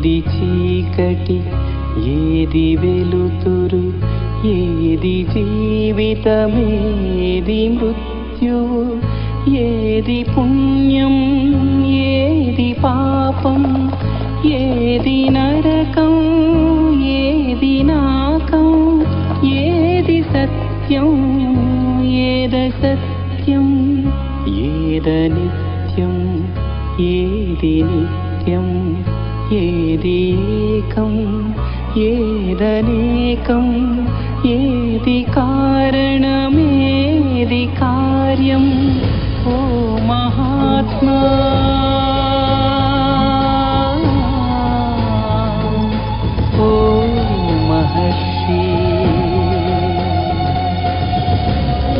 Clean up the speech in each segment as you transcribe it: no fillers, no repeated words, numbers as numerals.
ఏది చీకటి ఏది వెలుతురు, ఏది జీవితమేది మృత్యువు, ఏది పుణ్యం ఏది పాపం, ఏది నరకం ఏది నాకం, ఏది సత్యం ఏదసత్యం, ఏదనిత్యం ఏది నిత్యం, ఏది ఏకం ఏదనేకం, ఏది కారణమేది కార్యం. ఓ మహాత్మా ఓ మహర్షి.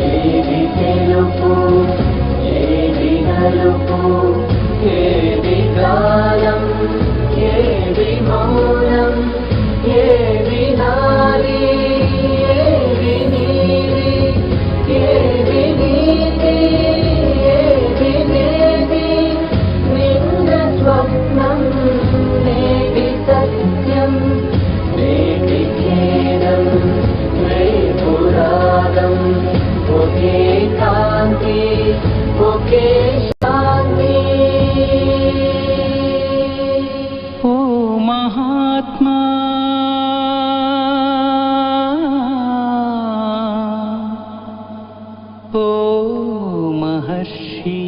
ఏది తెలుపు ఏది నలుపు, ఏది గాలం ఏది మౌనం, ఏది నారి ఏది నీరి, ఏది నీతి ఏది నేతి, నిన్న స్వప్నం నేటి సత్యం, నేటి ఖేదం రేపు రాగం, ఒకే కాంతి ఒకే శాంతి. ఓ మహాత్మా ఓ మహర్షి.